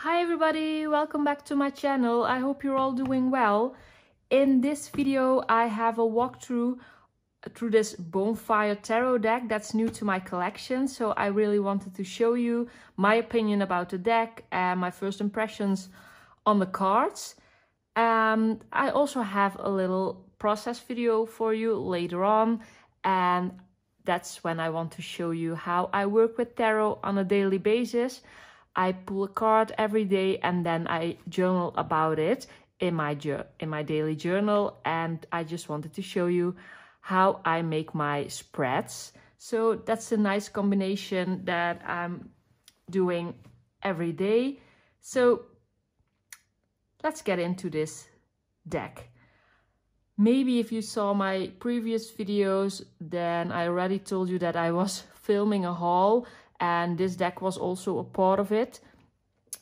Hi everybody, welcome back to my channel. I hope you're all doing well. In this video I have a walkthrough through this Bonefire Tarot deck that's new to my collection. So I really wanted to show you my opinion about the deck and my first impressions on the cards. I also have a little process video for you later on, and that's when I want to show you how I work with tarot on a daily basis. I pull a card every day and then I journal about it in my daily journal, and I just wanted to show you how I make my spreads. So that's a nice combination that I'm doing every day. So let's get into this deck. Maybe if you saw my previous videos, then I already told you that I was filming a haul, and this deck was also a part of it,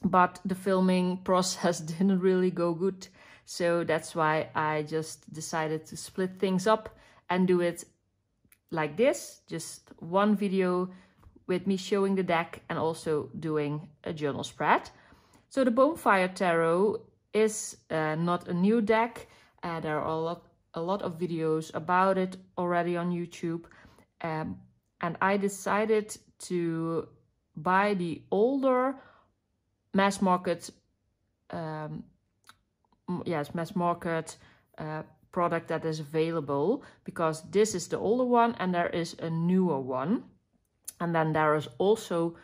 but the filming process didn't really go good. So that's why I just decided to split things up and do it like this, just one video with me showing the deck and also doing a journal spread. So the Bonefire Tarot is not a new deck. There are a lot of videos about it already on YouTube. And I decided to buy the older mass market product that is available, because this is the older one and there is a newer one. And then there is also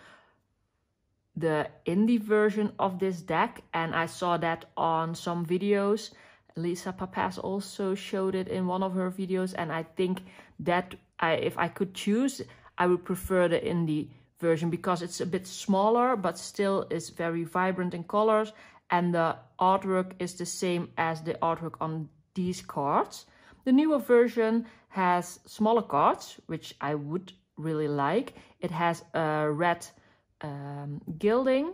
the indie version of this deck, and I saw that on some videos. Lisa Papaz also showed it in one of her videos, and I think that if I could choose, I would prefer the indie version because it's a bit smaller but still is very vibrant in colors, and the artwork is the same as the artwork on these cards. The newer version has smaller cards, which I would really like. It has a red gilding,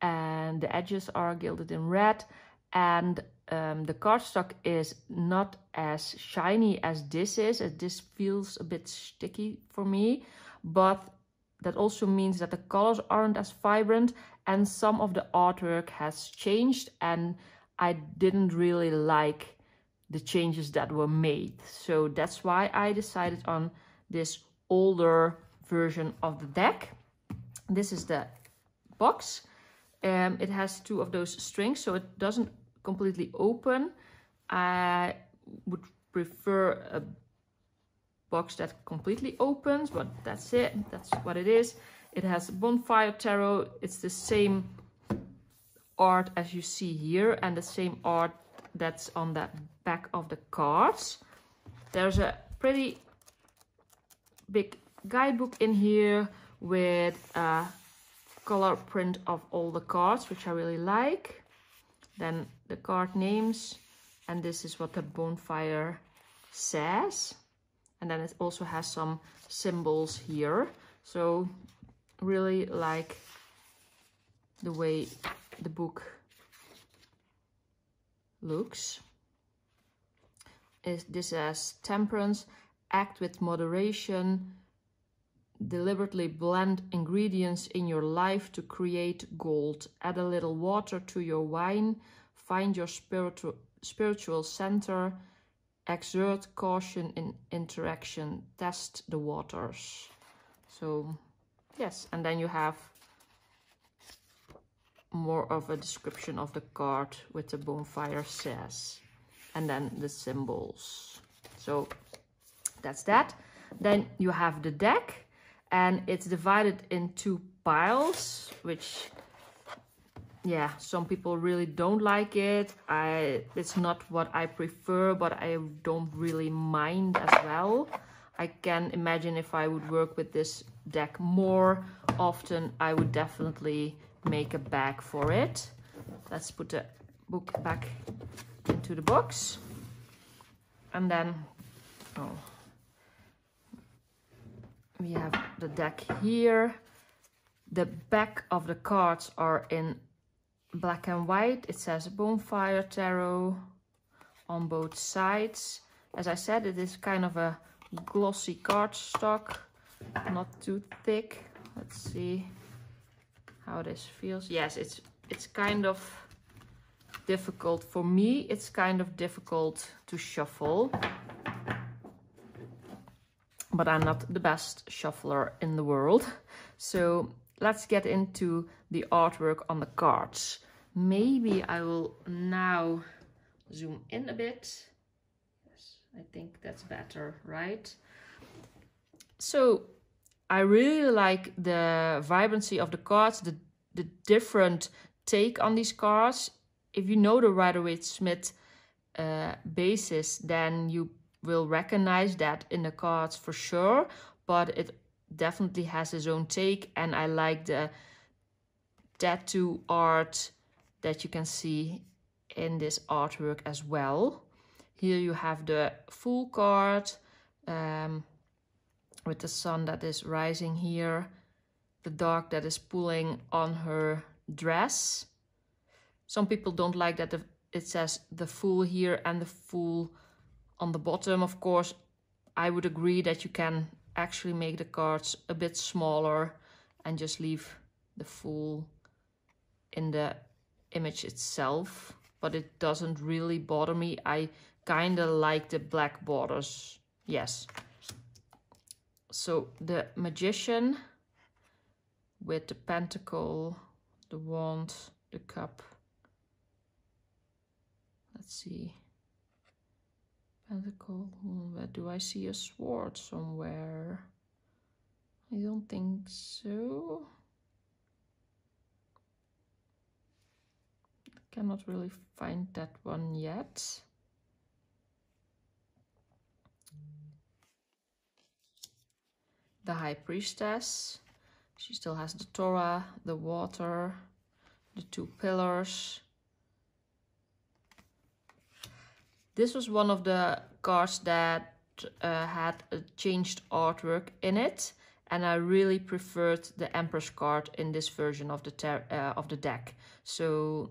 and the edges are gilded in red, and the cardstock is not as shiny as this is, as this feels a bit sticky for me, but that also means that the colors aren't as vibrant and some of the artwork has changed, and I didn't really like the changes that were made. So that's why I decided on this older version of the deck. This is the box. It has two of those strings, so it doesn't completely open. I would prefer a box that completely opens, but that's it. That's what it is. It has Bonefire Tarot. It's the same art as you see here and the same art that's on the back of the cards. There's a pretty big guidebook in here with a color print of all the cards, which I really like. Then the card names, and this is what the Bonefire says. And then it also has some symbols here. So really like the way the book looks. This says temperance, act with moderation, deliberately blend ingredients in your life to create gold, add a little water to your wine, find your spiritual center, exert caution in interaction, test the waters. So yes, and then you have more of a description of the card with the Bonefire says, and then the symbols. So that's that. Then you have the deck, and it's divided in two piles, which, yeah, some people really don't like it. It's not what I prefer, but I don't really mind as well. I can imagine if I would work with this deck more often, I would definitely make a bag for it. Let's put the book back into the box. And then, we have the deck here. The back of the cards are in black and white. It says Bonefire Tarot on both sides. As I said, it is kind of a glossy cardstock, not too thick. Let's see how this feels. Yes, it's it's kind of difficult for me. It's kind of difficult to shuffle, but I'm not the best shuffler in the world. So let's get into the artwork on the cards. Maybe I will now zoom in a bit. Yes, I think that's better, right? So I really like the vibrancy of the cards, the different take on these cards. If you know the Rider-Waite-Smith basis, then you will recognize that in the cards for sure, but it definitely has its own take, and I like the tattoo art that you can see in this artwork as well. Here you have the Fool card with the sun that is rising here, the dog that is pulling on her dress. Some people don't like that it says the Fool here and the Fool on the bottom. Of course, I would agree that you can actually make the cards a bit smaller and just leave the Fool in the image itself, but it doesn't really bother me. I kind of like the black borders. Yes. So the Magician with the pentacle, the wand, the cup. Let's see. Pentacle. Where do I see a sword somewhere? I don't think so. Cannot really find that one yet. The High Priestess. She still has the Torah, the water, the two pillars. This was one of the cards that had a changed artwork in it, and I really preferred the Empress card in this version of the deck. So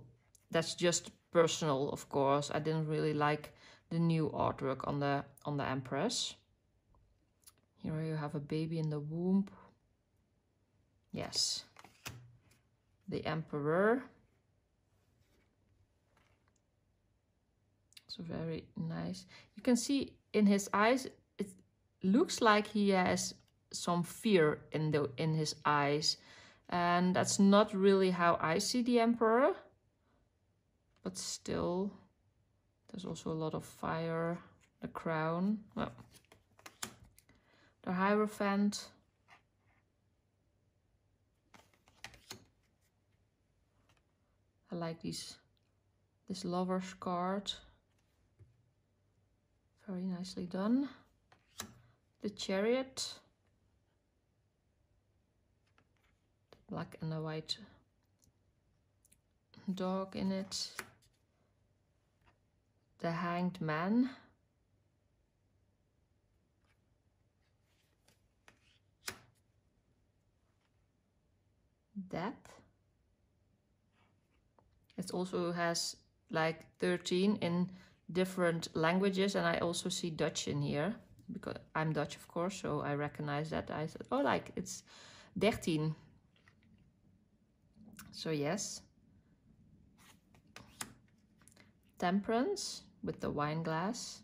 that's just personal, of course. I didn't really like the new artwork on the Empress. Here you have a baby in the womb. Yes. The Emperor. So very nice. You can see in his eyes, it looks like he has some fear in his eyes. And that's not really how I see the Emperor. But still, there's also a lot of fire. The crown. Well, the Hierophant. I like this Lover's card. Very nicely done. The Chariot. The black and the white dog in it. The Hanged Man. Death. It also has like 13 in different languages, and I also see Dutch in here because I'm Dutch, of course, so I recognize that. I thought, oh, like it's 13. So yes. Temperance with the wine glass.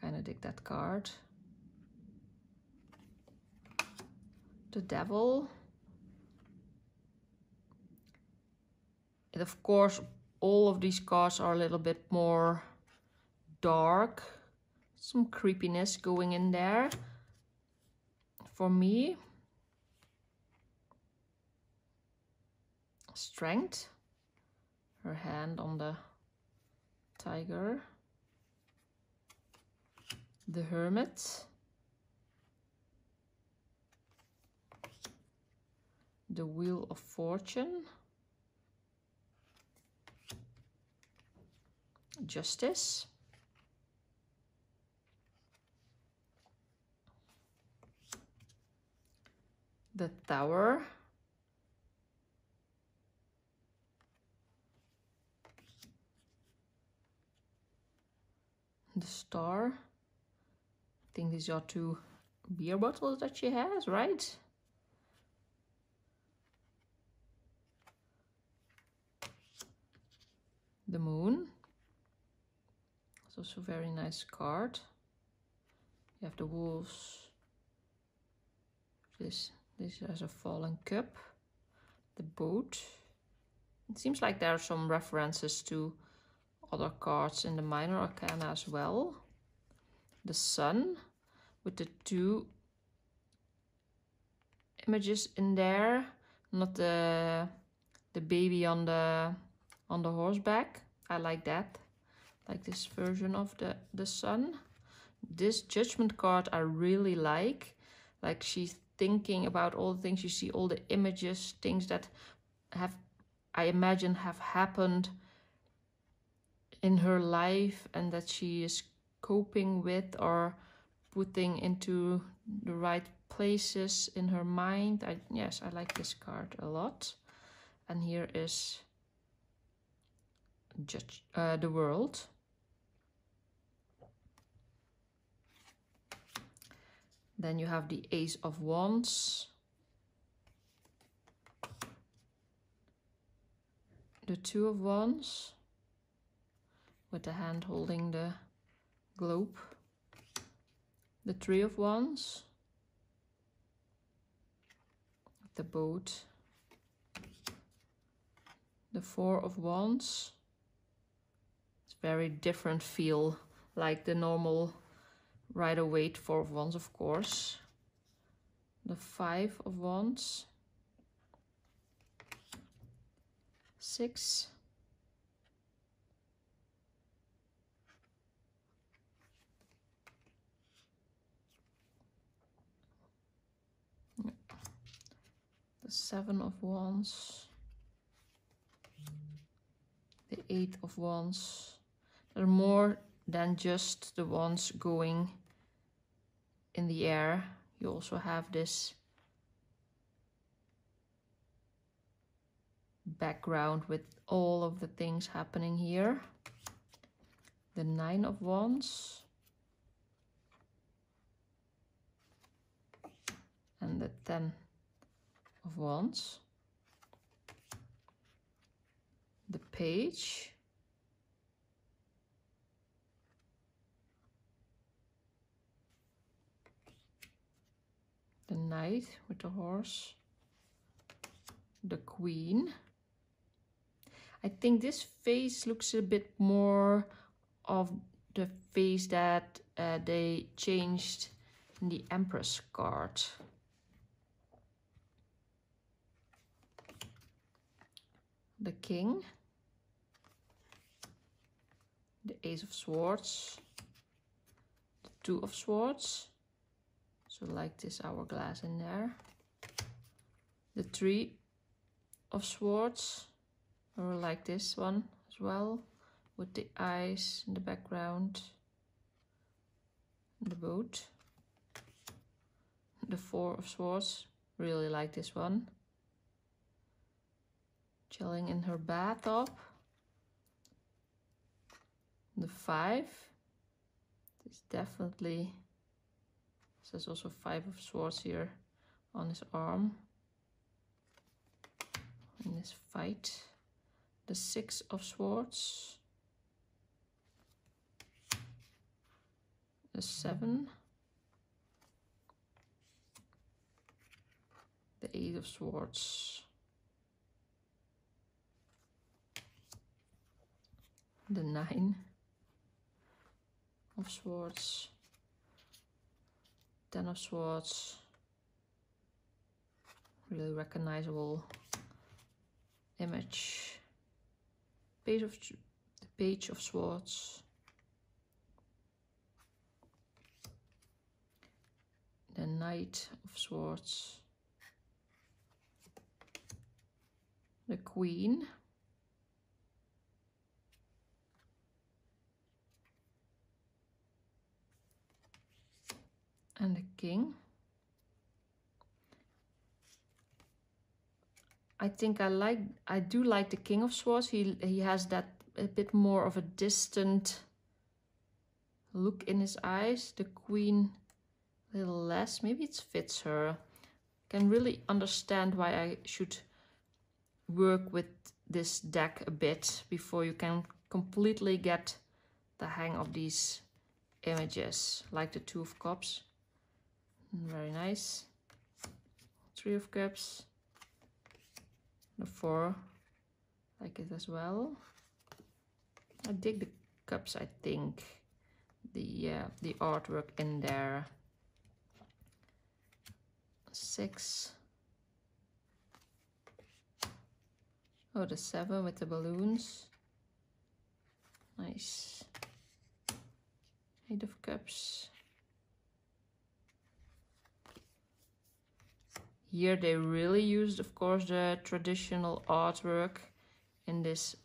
Kind of dig that card. The Devil. And of course, all of these cards are a little bit more dark. Some creepiness going in there for me. Strength. Her hand on the tiger. The Hermit. The Wheel of Fortune. Justice. The Tower. The Star. I think these are 2 beer bottles that she has, right? the Moon. It's also a very nice card. You have the Wolves. This has a fallen cup. The Boat. It seems like there are some references to other cards in the Minor Arcana as well. The Sun with the 2 images in there, not the baby on the horseback. I like that. Like this version of the Sun. This Judgment card I really like. Like she's thinking about all the things. You see all the images, things that I imagine have happened in her life and that she is coping with or putting into the right places in her mind. Yes, I like this card a lot. And here is the World. Then you have the Ace of Wands, the 2 of Wands, with the hand holding the globe, the 3 of Wands, the Boat, the 4 of Wands. It's very different feel, like the normal Rider-Waite 4 of Wands, of course. The 5 of Wands, 6, the 7 of Wands, the 8 of Wands. There are more than just the wands going in the air. You also have this background with all of the things happening here. The 9 of Wands and the 10 of Wands. The Page, the Knight with the horse, the Queen. I think this face looks a bit more of the face that they changed in the Empress card. The King, the Ace of Swords, the 2 of Swords, so like this hourglass in there, the 3 of Swords, or like this one as well, with the eyes in the background, the Boat, the 4 of Swords, really like this one, chilling in her bathtub, the 5, this definitely, there's also 5 of Swords here on his arm in this fight, the 6 of Swords, the 7, the 8 of Swords, the 9 of Swords, 10 of Swords, really recognizable image, the Page of Swords, the Knight of Swords, the Queen, and the King. I think I do like the King of Swords. He has that a bit more of a distant look in his eyes. The Queen a little less. Maybe it fits her. Can really understand why I should work with this deck a bit before you can completely get the hang of these images, like the Two of Cups. Very nice. Three of Cups. The Four, like it as well. I dig the cups, I think. The artwork in there. 6. Oh, the 7 with the balloons. Nice. 8 of Cups. Here they really used, of course, the traditional artwork in this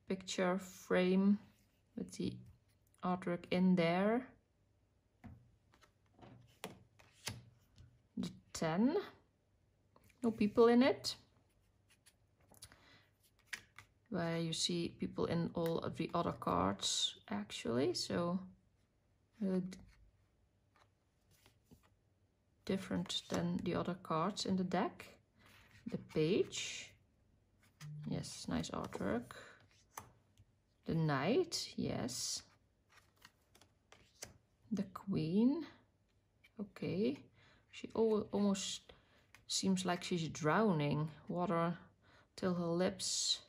picture frame with the artwork in there. The 10. No people in it. Where you see people in all of the other cards, actually. So different than the other cards in the deck. The Page. Yes, nice artwork. The Knight, yes. The Queen. Okay. She almost seems like she's drowning. Water till her lips.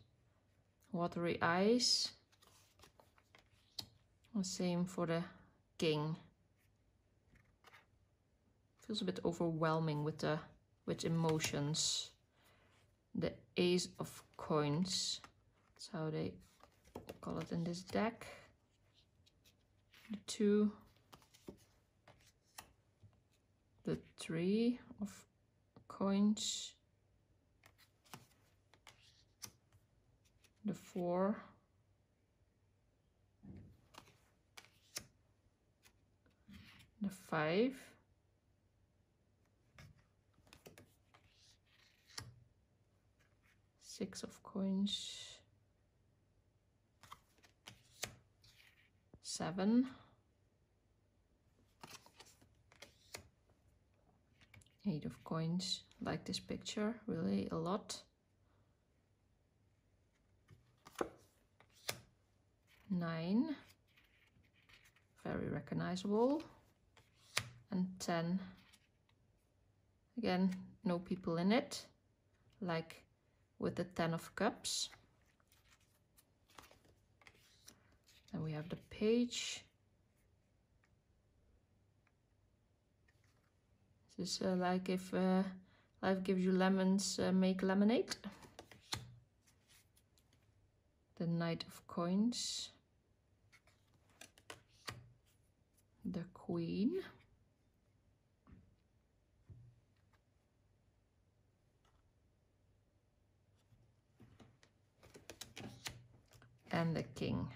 Watery eyes. The same for the King. Feels a bit overwhelming with emotions. The Ace of Coins. That's how they call it in this deck. The 2. The 3 of Coins. The 4. The 5. Six of Coins. 7. 8 of Coins. Like this picture really a lot. 9. Very recognizable. And 10. Again, no people in it. Like with the 10 of Cups. Then we have the Page. This is like if life gives you lemons, make lemonade. The Knight of Coins. The Queen. And the King.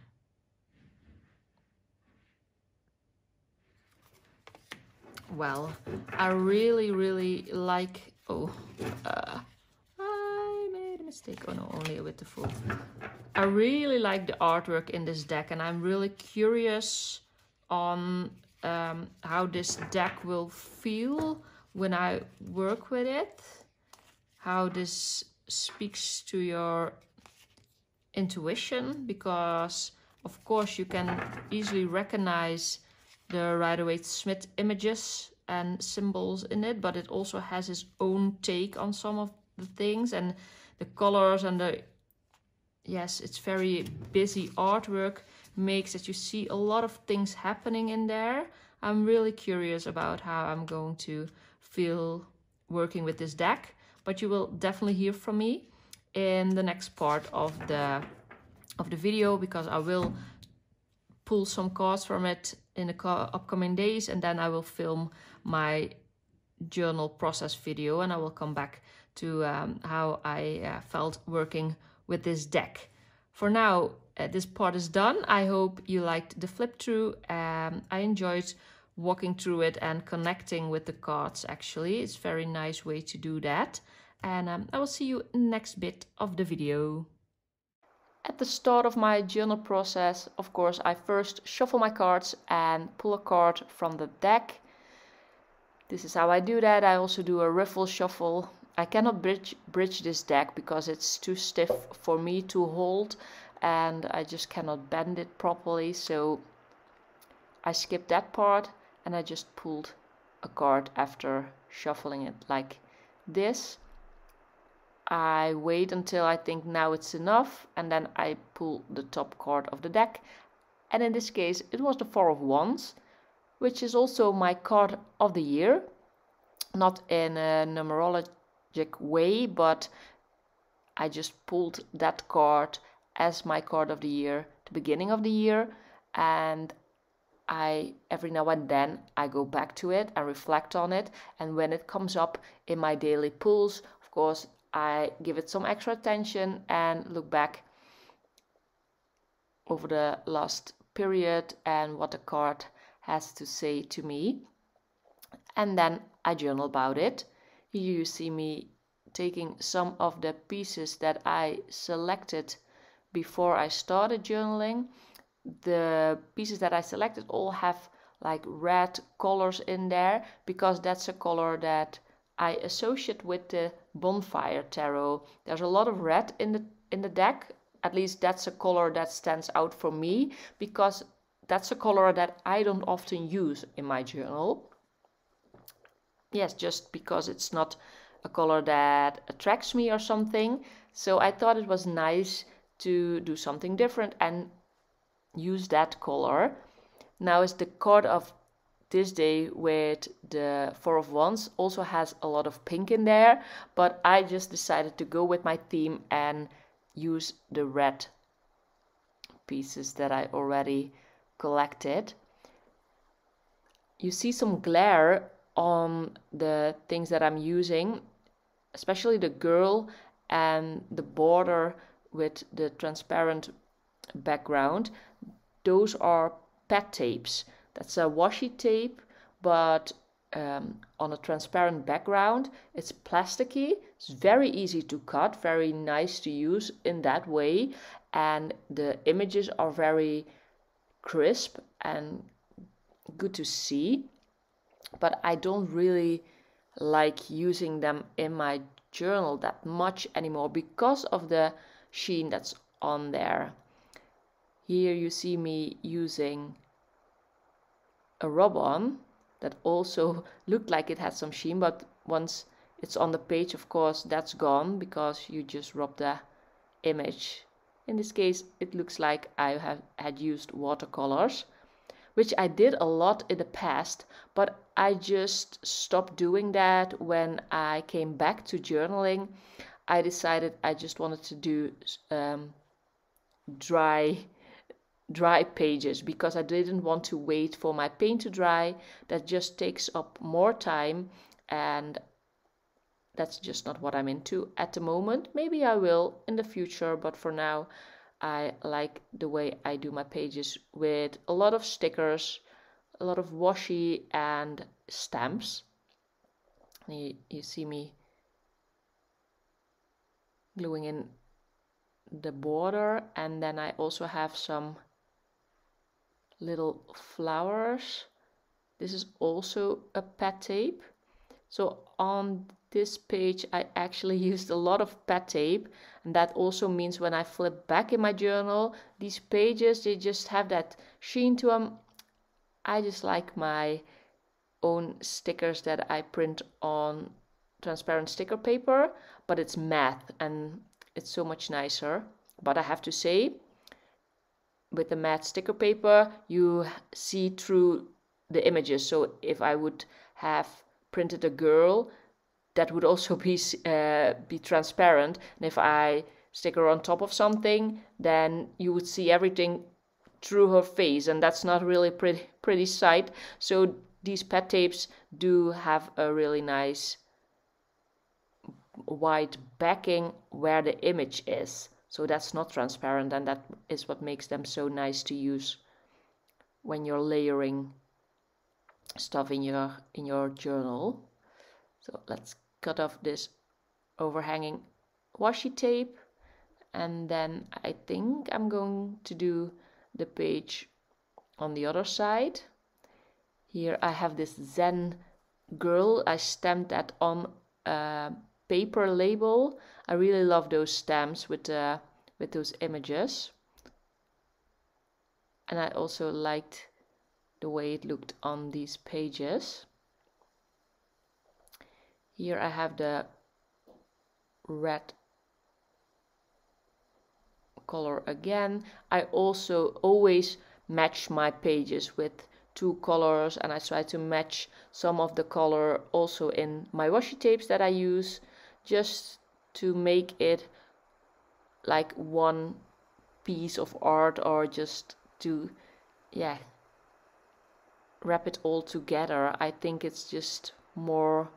Well, I really like, I made a mistake. Oh no, only with the full. I really like the artwork in this deck, and I'm really curious on how this deck will feel when I work with it. How this speaks to your intuition, because of course you can easily recognize the Rider-Waite-Smith images and symbols in it, but it also has its own take on some of the things, and the colors and the, yes, it's very busy artwork makes that you see a lot of things happening in there. I'm really curious about how I'm going to feel working with this deck, but you will definitely hear from me in the next part of the video, because I will pull some cards from it in the upcoming days, and then I will film my journal process video, and I will come back to how I felt working with this deck. For now, this part is done. I hope you liked the flip through. I enjoyed walking through it and connecting with the cards. Actually, it's a very nice way to do that. And I will see you in the next bit of the video. At the start of my journal process, of course, I first shuffle my cards and pull a card from the deck. This is how I do that. I also do a riffle shuffle. I cannot bridge this deck because it's too stiff for me to hold. and I just cannot bend it properly, so I skipped that part and I just pulled a card after shuffling it like this. I wait until I think now it's enough, and then I pull the top card of the deck, and in this case it was the Four of Wands, which is also my card of the year, not in a numerologic way, but I just pulled that card as my card of the year at the beginning of the year, and every now and then I go back to it and reflect on it, and when it comes up in my daily pulls, of course I give it some extra attention and look back over the last period and what the card has to say to me, and then I journal about it. Here you see me taking some of the pieces that I selected before I started journaling. The pieces that I selected all have like red colors in there, because that's a color that I associate with the Bonefire Tarot. There's a lot of red in the deck. At least that's a color that stands out for me, because that's a color that I don't often use in my journal. Yes, just because it's not a color that attracts me or something. So I thought it was nice to do something different and use that color. Now is the card of this day with the Four of Wands, also has a lot of pink in there, but I just decided to go with my theme and use the red pieces that I already collected. You see some glare on the things that I'm using, especially the girl and the border with the transparent background. Those are pet tapes. That's a washi tape, but on a transparent background. It's plasticky. It's very easy to cut, very nice to use in that way, and the images are very crisp and good to see, but I don't really like using them in my journal that much anymore because of the sheen that's on there. Here you see me using a rub-on that also looked like it had some sheen, but once it's on the page, of course, that's gone because you just rub the image. In this case, it looks like I had used watercolors, which I did a lot in the past, but I just stopped doing that when I came back to journaling. I decided I just wanted to do dry pages, because I didn't want to wait for my paint to dry. That just takes up more time, and that's just not what I'm into at the moment. Maybe I will in the future, but for now I like the way I do my pages with a lot of stickers, a lot of washi and stamps. You see me gluing in the border, and then I also have some little flowers. This is also a pet tape. So on this page I actually used a lot of pet tape, and that also means when I flip back in my journal, these pages, they just have that sheen to them. I just like my own stickers that I print on transparent sticker paper, but it's matte and it's so much nicer. But I have to say, with the matte sticker paper, you see through the images. So if I would have printed a girl, that would also be transparent. And if I stick her on top of something, then you would see everything through her face, and that's not really a pretty sight. So these pet tapes do have a really nice white backing where the image is. So that's not transparent, and that is what makes them so nice to use when you're layering stuff in your journal. So let's cut off this overhanging washi tape, and then I think I'm going to do the page on the other side. Here I have this Zen girl. I stamped that on a paper label. I really love those stamps with those images. And I also liked the way it looked on these pages. Here I have the red color again. I also always match my pages with 2 colors, and I try to match some of the color also in my washi tapes that I use, just to make it like one piece of art, or just to, yeah, wrap it all together. I think it's just more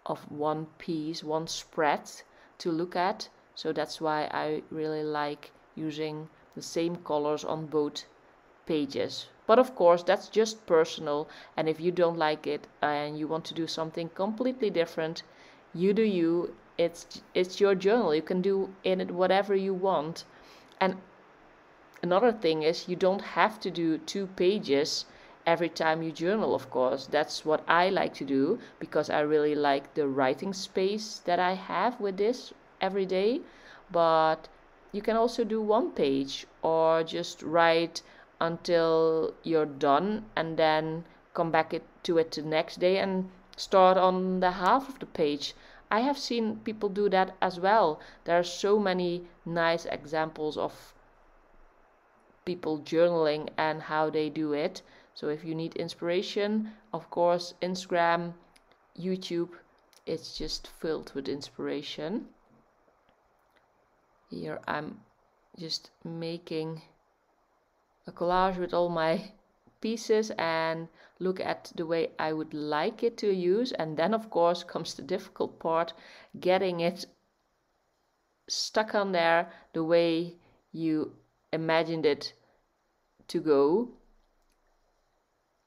of one piece, one spread to look at. So that's why I really like using the same colors on both pages. But of course, that's just personal, and if you don't like it and you want to do something completely different, you do you. It's your journal. You can do in it whatever you want. And another thing is, you don't have to do 2 pages every time you journal, of course. That's what I like to do, because I really like the writing space that I have with this every day. But you can also do 1 page, or just write until you're done and then come back to it the next day and start on the half of the page. I have seen people do that as well. There are so many nice examples of people journaling and how they do it. So if you need inspiration, of course, Instagram, YouTube, it's just filled with inspiration. Here I'm just making a collage with all my pieces and look at the way I would like it to use. And then of course comes the difficult part, getting it stuck on there the way you imagined it to go.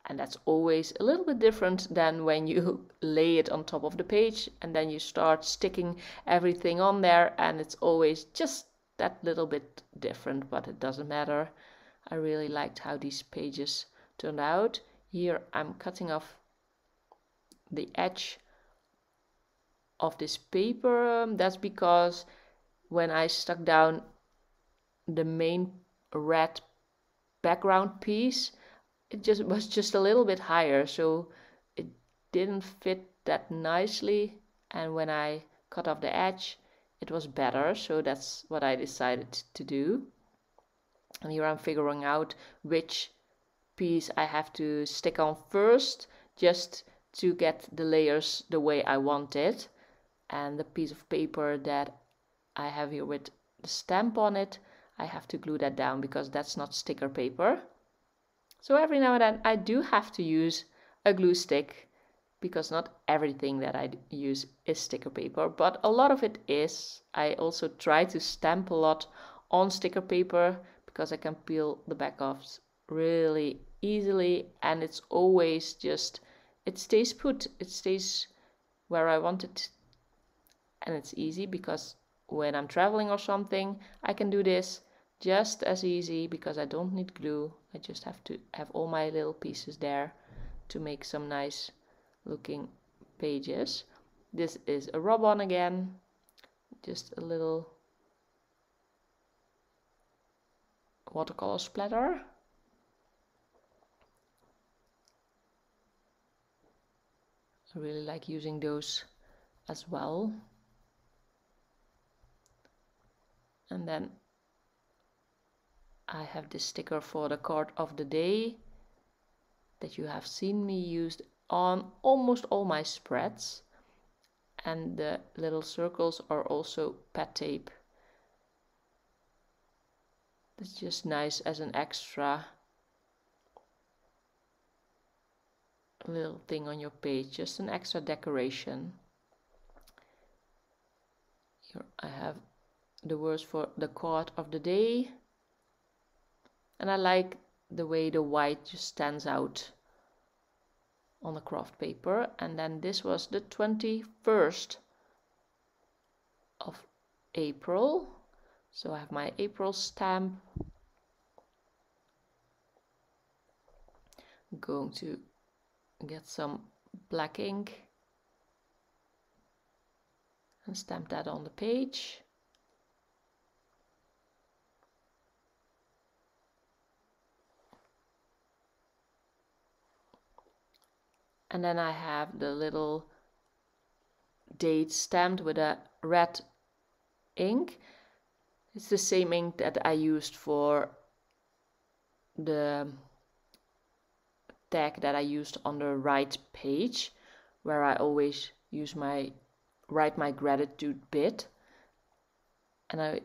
And that's always a little bit different than when you lay it on top of the page and then you start sticking everything on there, and it's always just that little bit different, but it doesn't matter. I really liked how these pages turned out. Here I'm cutting off the edge of this paper. That's because when I stuck down the main red background piece, it was just a little bit higher, so it didn't fit that nicely, and when I cut off the edge it was better, so that's what I decided to do. And here I'm figuring out which piece I have to stick on first, just to get the layers the way I want it. And the piece of paper that I have here with the stamp on it, I have to glue that down because that's not sticker paper. So every now and then I do have to use a glue stick, because not everything that I use is sticker paper, but a lot of it is. I also try to stamp a lot on sticker paper because I can peel the back off really easily, and it's always just, it stays put, it stays where I want it. And it's easy because when I'm traveling or something, I can do this just as easy because I don't need glue. I just have to have all my little pieces there to make some nice looking pages. This is a rub-on again, just a little watercolor splatter. I really like using those as well. And then I have this sticker for the card of the day that you have seen me use on almost all my spreads. And the little circles are also pet tape. That's just nice as an extra little thing on your page, just an extra decoration. Here I have the words for the card of the day. And I like the way the white just stands out on the craft paper. And then this was the 21st of April. So I have my April stamp. I'm going to get some black ink and stamp that on the page. And then I have the little date stamped with a red ink. It's the same ink that I used for the tag that I used on the right page, where I always use write my gratitude bit. And I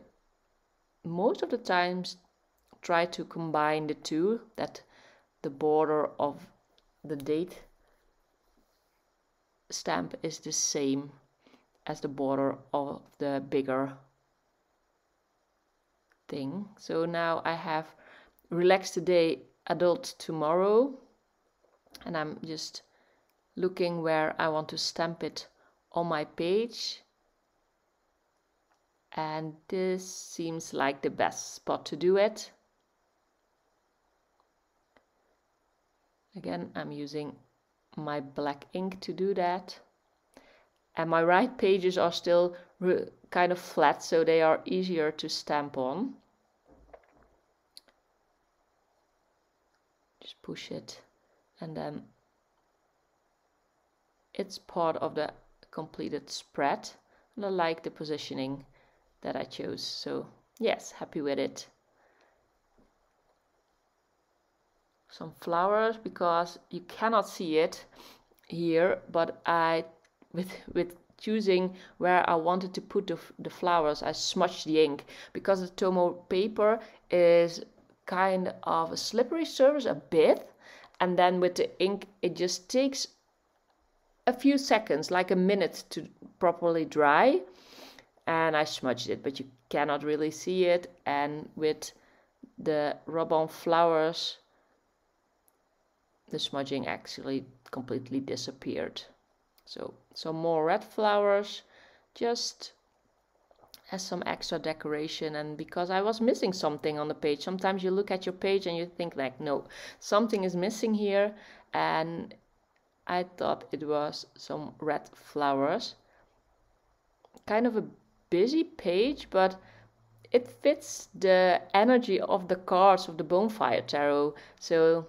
most of the times try to combine the two, that the border of the date stamp is the same as the border of the bigger thing. So now I have relax today, adult tomorrow, and I'm just looking where I want to stamp it on my page, and this seems like the best spot to do it. Again, I'm using my black ink to do that, and my right pages are still kind of flat, so they are easier to stamp on. Just push it, and then it's part of the completed spread, and I like the positioning that I chose, so yes, happy with it. Some flowers, because you cannot see it here, but I with choosing where I wanted to put the flowers, I smudged the ink, because the tomo paper is kind of a slippery surface a bit, and then with the ink it just takes a few seconds, like a minute, to properly dry, and I smudged it, but you cannot really see it. And with the rub-on flowers, the smudging actually completely disappeared. So some more red flowers, just as some extra decoration, and because I was missing something on the page. Sometimes you look at your page and you think like, no, something is missing here, and I thought it was some red flowers. Kind of a busy page, but it fits the energy of the cards of the Bonefire Tarot. So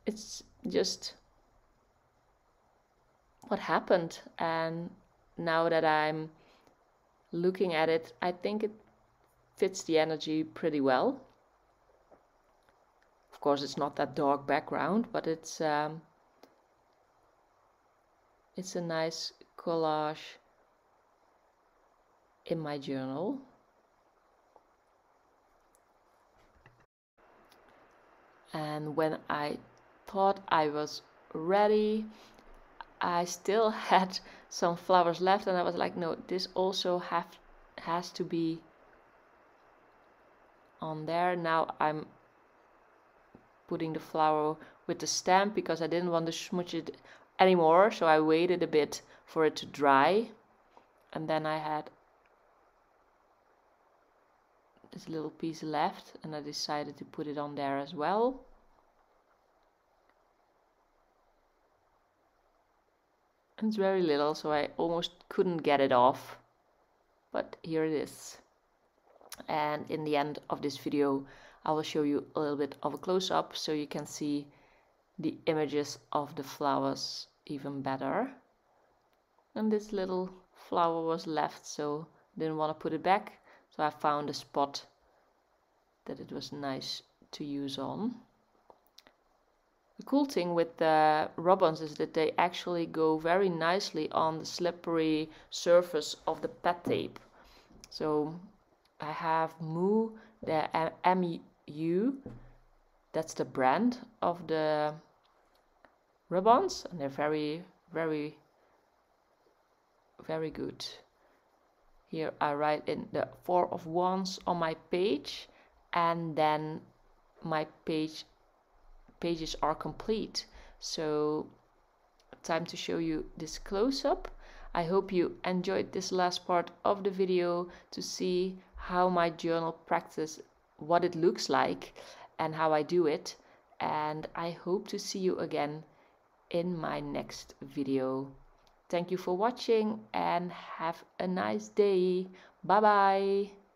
it's just what happened, and now that I'm looking at it, I think it fits the energy pretty well. Of course, it's not that dark background, but it's a nice collage in my journal. And when I thought I was ready, I still had some flowers left, and I was like, no, this also has to be on there. Now I'm putting the flower with the stamp, because I didn't want to smudge it anymore, so I waited a bit for it to dry, and then I had this little piece left, and I decided to put it on there as well. And it's very little, so I almost couldn't get it off, but here it is. And in the end of this video I will show you a little bit of a close-up, so you can see the images of the flowers even better. And this little flower was left, so I didn't want to put it back, so I found a spot that it was nice to use on. The cool thing with the rub-ons is that they actually go very nicely on the slippery surface of the pet tape. So I have Moo, the MU, that's the brand of the rub-ons, and they're very, very, very good. Here I write in the 4 of Wands on my page, and then my pages are complete. So time to show you this close-up. I hope you enjoyed this last part of the video to see how my journal practice, what it looks like and how I do it. And I hope to see you again in my next video. Thank you for watching and have a nice day. Bye bye.